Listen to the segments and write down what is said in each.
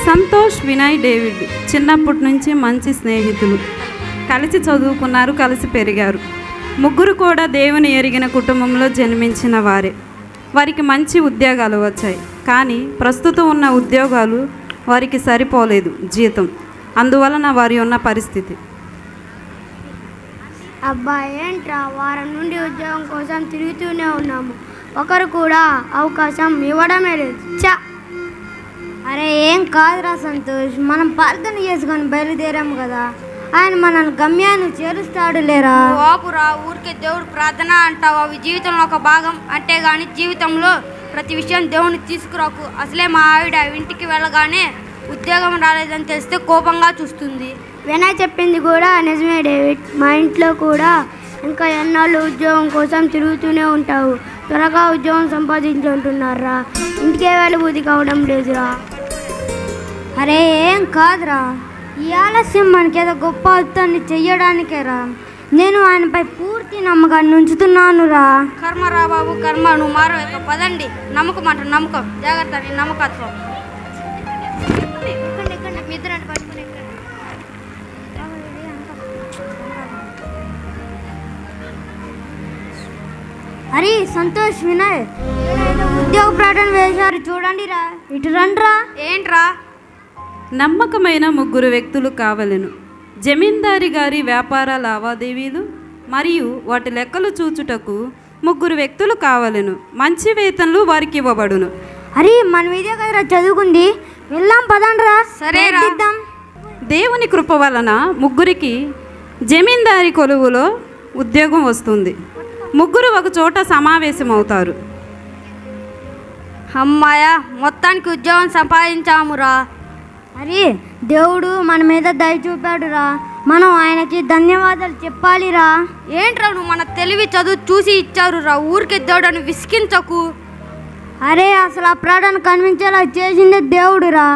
Santosh, Vinay, David చిన్నప్పటి నుంచి మంచి స్నేహితులు. కలిసి చదువుకున్నారు, కలిసి పెరిగారు. ముగ్గురు కూడా దేవుని ఎరిగిన కుటుంబంలో జన్మించిన వారే. వారికి మంచి ఉద్యోగాలు వచ్చాయి. కానీ ప్రస్తుతం ఉన్న ఉద్యోగాలు వారికి సరిపోలేదు జీతం. అందువలన వారి ఉన్న పరిస్థితి. అబ్బాయి ఏంట్రా, వారం నుండి ఉద్యోగం కోసం తిరుగుతూనే ఉన్నాము, ఒకరు కూడా అవకాశం ఇవ్వడమే లేదు. చా, అరే ఏం కాదురా సంతోష్, మనం ప్రార్థన చేసుకొని బయలుదేరాము కదా, ఆయన మనల్ని గమ్యాన్ని చేరుస్తాడు లేరా. ఓపురా, ఊరికే దేవుడు ప్రార్థన అంటావు, అవి జీవితంలో ఒక భాగం. అంతేగాని జీవితంలో ప్రతి విషయం దేవుని తీసుకురాకు. అసలే మా ఆవిడ ఇంటికి వెళ్ళగానే ఉద్యోగం రాలేదని తెలిస్తే కోపంగా చూస్తుంది. వినయ్ చెప్పింది కూడా నిజమే డేవిడ్. మా ఇంట్లో కూడా ఇంకా ఎన్నాళ్ళు ఉద్యోగం కోసం తిరుగుతూనే ఉంటావు, త్వరగా ఉద్యోగం సంపాదించుకుంటున్నారా, ఇంటికే వెళ్ళబుద్ధి కావడం లేదురా. అరే ఏం కాదురా, ఈ ఆలస్యం మనకేదో గొప్ప అద్భుతాన్ని చెయ్యడానికేరా. నేను ఆయనపై పూర్తి నమ్మకాన్ని ఉంచుతున్నాను రా. కర్మ రా బాబు కర్మ, నువ్వు మారవేక పదండి. నమ్మకం అంట నమ్మకం, జాగ్రత్త నీ నమ్మకత్వం. అరే సంతోష్, వినయ్ ఉద్యోగ ప్రకటన వేశారు చూడండి రా, ఇటు రండ్రా. ఏంట్రా? నమ్మకమైన ముగ్గురు వ్యక్తులు కావలెను. జమీందారి గారి వ్యాపార లావాదేవీలు మరియు వాటి లెక్కలు చూచుటకు ముగ్గురు వ్యక్తులు కావలెను. మంచి వేతనలు వారికి ఇవ్వబడును. అరే మనం ఇదే కదరా చదువుకుంది, వెళ్దాం పదండ్రా. సరే రా. దేవుని కృప వలన ముగ్గురికి జమీందారి కొలువులో ఉద్యోగం వస్తుంది. ముగ్గురు ఒక చోట సమావేశమవుతారు. అమ్మాయ, మొత్తానికి ఉద్యోగం సంపాదించామురా. అరే దేవుడు మన మీద దయ చూపాడురా, మనం ఆయనకి ధన్యవాదాలు చెప్పాలిరా. ఏంట్రా నువ్వు మన తెలివి చదువు చూసి ఇచ్చారురా, ఊరికే దేవుడని విసికించకు. అరే అసలు ఆ ప్రాణాన్ని కనిపించేలా చేసిందే దేవుడురా,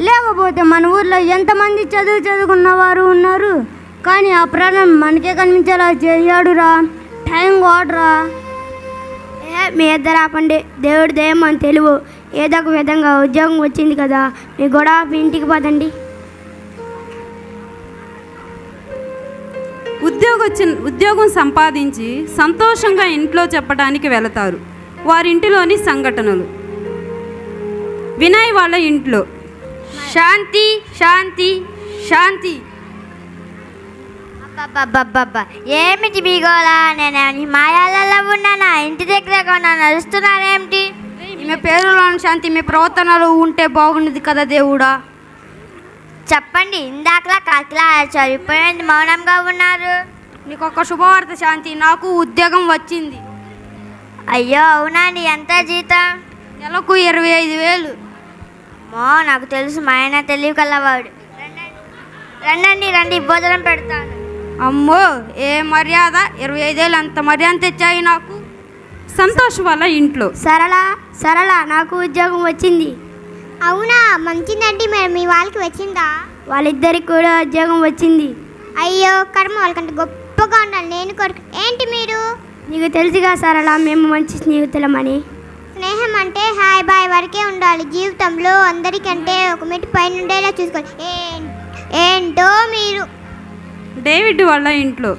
లేకపోతే మన ఊర్లో ఎంతమంది చదువుకున్న వారు ఉన్నారు, కానీ ఆ ప్రాణం మనకే కనిపించేలా చేశాడురా. టైం వాడరా. మీ ఇద్దరు ఆపండి, దేవుడు దయం అని తెలుగు. ఏదో ఒక విధంగా ఉద్యోగం వచ్చింది కదా, మీ గొడవ ఇంటికి పోదండి. ఉద్యోగం సంపాదించి సంతోషంగా ఇంట్లో చెప్పడానికి వెళతారు. వారింటిలోని సంఘటనలు. వినయ్ వాళ్ళ ఇంట్లో శాంతి శాంతి శాంతి. అబ్బబ్బబ్బబ్బా, ఏమిటి మీగోలా? నేను హిమాలయాలలో ఉన్నానా, ఇంటి దగ్గర కొన్నా, నడుస్తున్నానేమిటి? ఈమె పేరులోని శాంతి మీ ప్రవర్తనలో ఉంటే బాగుండేది కదా దేవుడా. చెప్పండి, ఇందాకలా కాకిలా అరిచారు, ఇప్పుడు మౌనంగా ఉన్నారు. నీకు ఒక శుభవార్త శాంతి, నాకు ఉద్యోగం వచ్చింది. అయ్యో అవునా, నీ ఎంత జీతం? నెలకు 25,000. నాకు తెలుసు, మా ఆయన తెలివి కలవాడు. రండి రండి, భోజనం పెడతాను. అమ్మో ఏ మర్యాద, 25,000 అంత మర్యాద తెచ్చాయి నాకు. సంతోష్ వాళ్ళ ఇంట్లో సరళ నాకు ఉద్యోగం వచ్చింది. అవునా, మంచిదండి. మరి మీ వాళ్ళకి వచ్చిందా? వాళ్ళిద్దరికి కూడా ఉద్యోగం వచ్చింది. అయ్యో కర్మ, వాళ్ళకంటే గొప్పగా ఉండాలి. నేను కొరకు ఏంటి మీరు? నీకు తెలుసుగా సరళ, మేము మంచి స్నేహితులమని. స్నేహం అంటే హాయ్ బాయ్ వరకే ఉండాలి, జీవితంలో అందరికంటే ఒక మెట్టు పైన ఉండేలా చూసుకోవాలి. ఏంటో మీరు. డేవిడ్ వాళ్ళ ఇంట్లో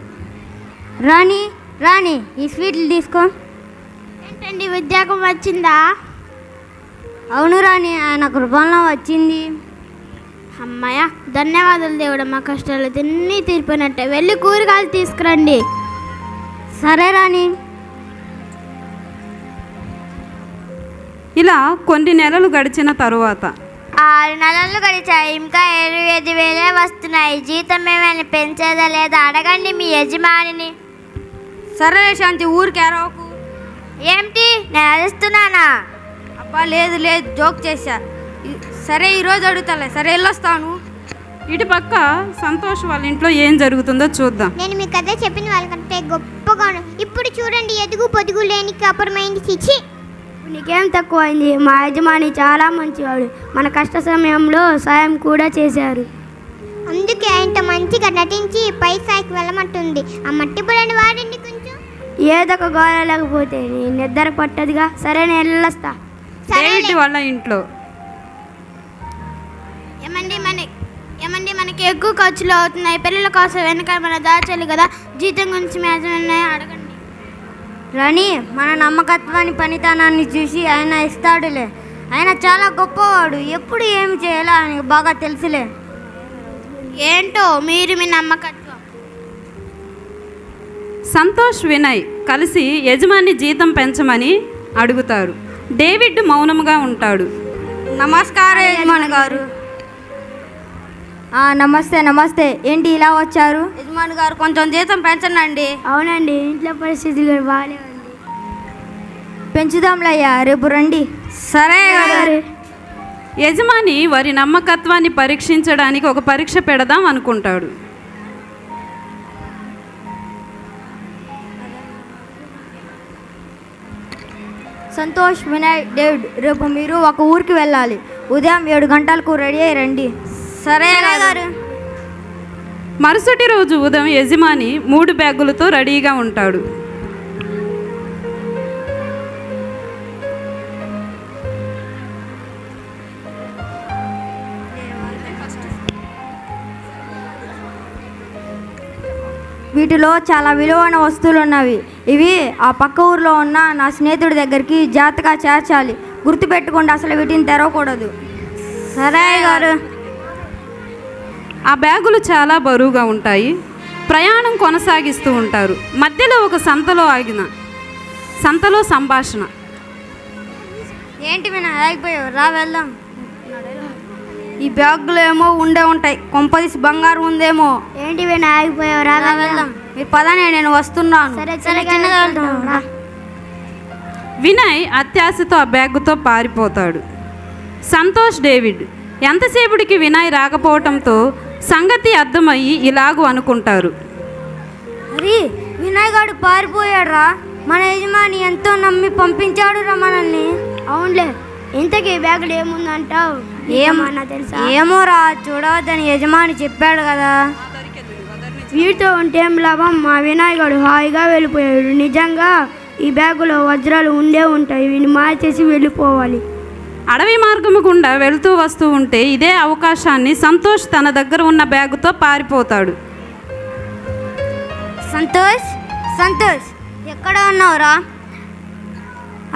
రాణి ఈ స్వీట్లు తీసుకో. ఏంటండి, ఉద్యోగం వచ్చిందా? అవును రాణి, ఆయన కృపంలో వచ్చింది. అమ్మాయ, ధన్యవాదాలు దేవుడు, మా కష్టాలు తిన్నీ తీరిపోయినట్టే. వెళ్ళి కూరగాయలు తీసుకురండి. సరే రాణి. ఇలా కొన్ని నెలలు గడిచిన తరువాత 6 నెలలు గడిచాయి, ఇంకా 75,000 వస్తున్నాయి. జీతం ఏమైనా పెంచేదా లేదా అడగండి మీ యజమానిని. సరే శాంతి, ఊరికి అరవకు. ఏమిటి, నేను అరుస్తున్నానా? అబ్బా లేదు జోక్ చేశా. సరే ఈరోజు అడుగుతాలే. సరే వెళ్ళొస్తాను. ఇటు పక్క సంతోష్ వాళ్ళ ఇంట్లో ఏం జరుగుతుందో చూద్దాం. నేను మీ కథ చెప్పిన వాళ్ళకంటే గొప్పగా ఇప్పుడు చూడండి, ఎదుగు పొదుగు లేని అపరమైంది. చిచి, నీకేం తక్కువైంది? మా యజమాని చాలా మంచివాడు, మన కష్ట సమయంలో సాయం కూడా చేశారు. అందుకే ఆయనతో మంచిగా నటించి పై స్థాయికి వెళ్ళమంటుంది. ఆ మట్టి పొలని వాడండి కొంచెం. ఏదో ఒక గోడ లేకపోతే నీ నిద్ర పట్టదుగా. సరే నేను వెళ్ళొస్తా. డేవిడ్ వాళ్ళ ఇంట్లో ఏమండి మనకి ఎక్కువ ఖర్చులు అవుతున్నాయి, పిల్లల కోసం వెనక మన దాచాలి కదా, జీతం గురించి మేజమే అడగండి. రాణి, మన నమ్మకత్వాన్ని పనితనాన్ని చూసి ఆయన ఇస్తాడులే. ఆయన చాలా గొప్పవాడు, ఎప్పుడు ఏమి చేయాలో ఆయనకు బాగా తెలుసులే. ఏంటో మీరు మీ నమ్మకత్వం. సంతోష్, వినయ్ కలిసి యజమాని జీతం పెంచమని అడుగుతారు. డేవిడ్ మౌనంగా ఉంటాడు. నమస్కారం యజమాని గారు. నమస్తే నమస్తే. ఏంటి ఇలా వచ్చారు? యజమాని గారు కొంచెం జీతం పెంచండి. అవునండి, ఇంట్లో పరిస్థితి బాగానే ఉంది. పెంచుదాంలయ్యా, రేపు రండి. సరే గారు. యజమాని వారి నమ్మకత్వాన్ని పరీక్షించడానికి ఒక పరీక్ష పెడదాం అనుకుంటాడు. సంతోష్, వినయ్, డేవిడ్, రేపు మీరు ఒక ఊరికి వెళ్ళాలి. ఉదయం 7 గంటలకు రెడీ అయ్యి రండి. సరే గారు. మరుసటి రోజు ఉదయం యజమాని 3 బ్యాగులతో రెడీగా ఉంటాడు. వీటిలో చాలా విలువైన వస్తువులు ఉన్నవి. ఇవి ఆ పక్క ఊరిలో ఉన్న నా స్నేహితుడి దగ్గరికి జాగ్రత్తగా చేర్చాలి. గుర్తుపెట్టుకోండి, అసలు వీటిని తెరవకూడదు. సరే గారు. ఆ బ్యాగులు చాలా బరువుగా ఉంటాయి. ప్రయాణం కొనసాగిస్తూ ఉంటారు. మధ్యలో ఒక సంతలో సంభాషణ. ఏంటి వినా ఆగిపోయావు? రా వెళ్దాం. ఈ బ్యాగులో ఏమో ఉండే ఉంటాయి, కొంపదీసి బంగారం ఉందేమో. ఏంటి వినా ఆగిపోయావు? రా వెళ్దాం. మీరు పదానే, నేను వస్తున్నాను. సరే చిన్నగా వెళ్దాం. వినయ్ అత్యాశతో ఆ బ్యాగుతో పారిపోతాడు. సంతోష్, డేవిడ్ ఎంతసేపుడికి వినయ్ రాకపోవటంతో సంగతి అర్థమయ్యి ఇలాగూ అనుకుంటారు. అరే, వినయ్ గారు పారిపోయాడు రా. మన యజమాని ఎంతో నమ్మి పంపించాడు రా మనల్ని. అవునులే, ఇంతకీ బ్యాగులు ఏముందంటావు? ఏమన్నా తెలుసా? ఏమోరా, చూడవద్దని యజమాని చెప్పాడు కదా. వీటితో ఉంటే ఏం లాభం? మా వినాయకుడు హాయిగా వెళ్ళిపోయాడు. నిజంగా ఈ బ్యాగులో వజ్రాలు ఉండే ఉంటాయి, వీని మార్చేసి వెళ్ళిపోవాలి. అడవి మార్గము గుండా వెళుతూ వస్తూ ఉంటే ఇదే అవకాశాన్ని సంతోష్ తన దగ్గర ఉన్న బ్యాగుతో పారిపోతాడు. సంతోష్, సంతోష్, ఎక్కడ ఉన్నావురా?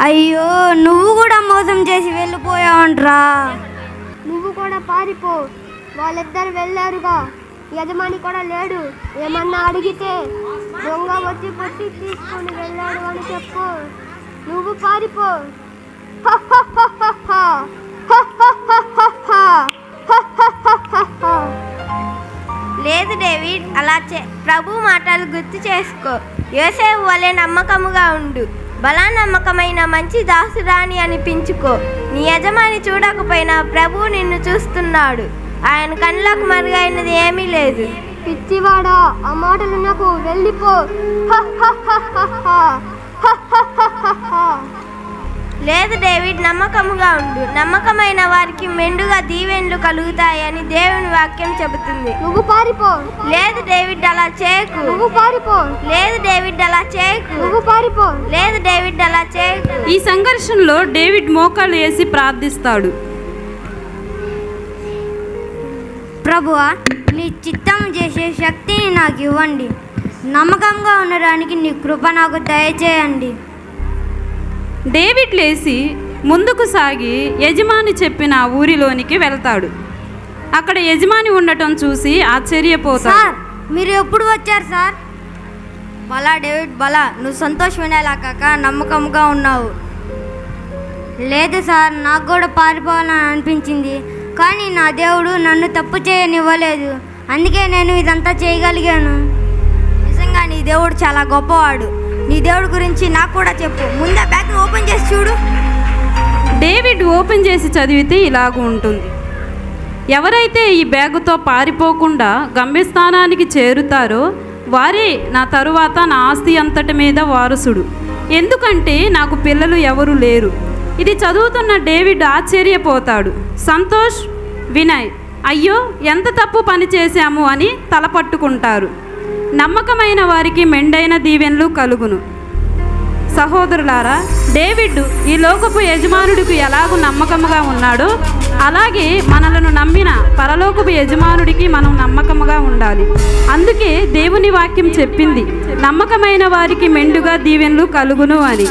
అయ్యో, నువ్వు కూడా మోసం చేసి వెళ్ళిపోయావంట్రా. నువ్వు కూడా పారిపో, వాళ్ళిద్దరు వెళ్ళారుగా, యజమాని కూడా లేడు. ఏమన్నా అడిగితే దొంగ వచ్చి పట్టి తీసుకొని వెళ్ళాడు అని చెప్పు. నువ్వు పారిపో. లేదు డేవిడ్, అలా ప్రభు మాటలు గుర్తు చేసుకో. యోసేపు వలె నమ్మకముగా ఉండు. బలా నమ్మకమైన మంచి దాసురాని అనిపించుకో. నీ యజమాని చూడకపోయినా ప్రభు నిన్ను చూస్తున్నాడు. ఆయన కళ్ళకు మరుగైనది ఏమీ లేదు. పిచ్చివాడా, ఆ మాటలు నాకు వెళ్ళిపో. లేదు డేవిడ్, నమ్మకముగా ఉండు. నమ్మకమైన వారికి మెండుగా దీవెనలు కలుగుతాయని దేవుని వాక్యం చెబుతుంది. నువ్వు పారిపో. లేదు డేవిడ్, అలా చేయకు. నువ్వు పారిపో. లేదు డేవిడ్, అలా చేయకు. నువ్వు పారిపో. లేదు డేవిడ్, అలా చేయకు. ఈ సంఘర్షణలో డేవిడ్ మోకాళ్ళు వేసి ప్రార్థిస్తాడు. ప్రభువా, నీ చిత్తం చేసే శక్తిని నాకు ఇవ్వండి. నమ్మకంగా ఉండడానికి నీ కృప నాకు దయచేయండి. డేవిడ్ లేచి ముందుకు సాగి యజమాని చెప్పిన ఆ ఊరిలోనికి వెళ్తాడు. అక్కడ యజమాని ఉండటం చూసి ఆశ్చర్యపోతాడు. సార్, మీరు ఎప్పుడు వచ్చారు సార్? బలా డేవిడ్, బలా. నువ్వు సంతోష్ వినాలా కాక నమ్మకంగా ఉన్నావు. లేదు సార్, నాకు కూడా పారిపోవాలని అనిపించింది, కానీ నా దేవుడు నన్ను తప్పు చేయనివ్వలేదు. అందుకే నేను ఇదంతా చేయగలిగాను. నిజంగా నీ దేవుడు చాలా గొప్పవాడు. నీ దేవుడి గురించి నాకు కూడా చెప్పు. ముందే బ్యాగ్ని ఓపెన్ చేసి చూడు. డేవిడ్ ఓపెన్ చేసి చదివితే ఇలాగూ ఉంటుంది. ఎవరైతే ఈ బ్యాగుతో పారిపోకుండా గమ్యస్థానానికి చేరుతారో వారే నా తరువాత నా ఆస్తి అంతటి మీద వారసుడు. ఎందుకంటే నాకు పిల్లలు ఎవరు లేరు. ఇది చదువుతున్న డేవిడ్ ఆశ్చర్యపోతాడు. సంతోష్, వినయ్ అయ్యో ఎంత తప్పు పని చేశాము అని తలపట్టుకుంటారు. నమ్మకమైన వారికి మెండైన దీవెనలు కలుగును. సహోదరులారా, డేవిడ్ ఈ లోకపు యజమానుడికి ఎలాగూ నమ్మకముగా ఉన్నాడో అలాగే మనలను నమ్మిన పరలోకపు యజమానుడికి మనం నమ్మకముగా ఉండాలి. అందుకే దేవుని వాక్యం చెప్పింది, నమ్మకమైన వారికి మెండుగా దీవెనలు కలుగును అని.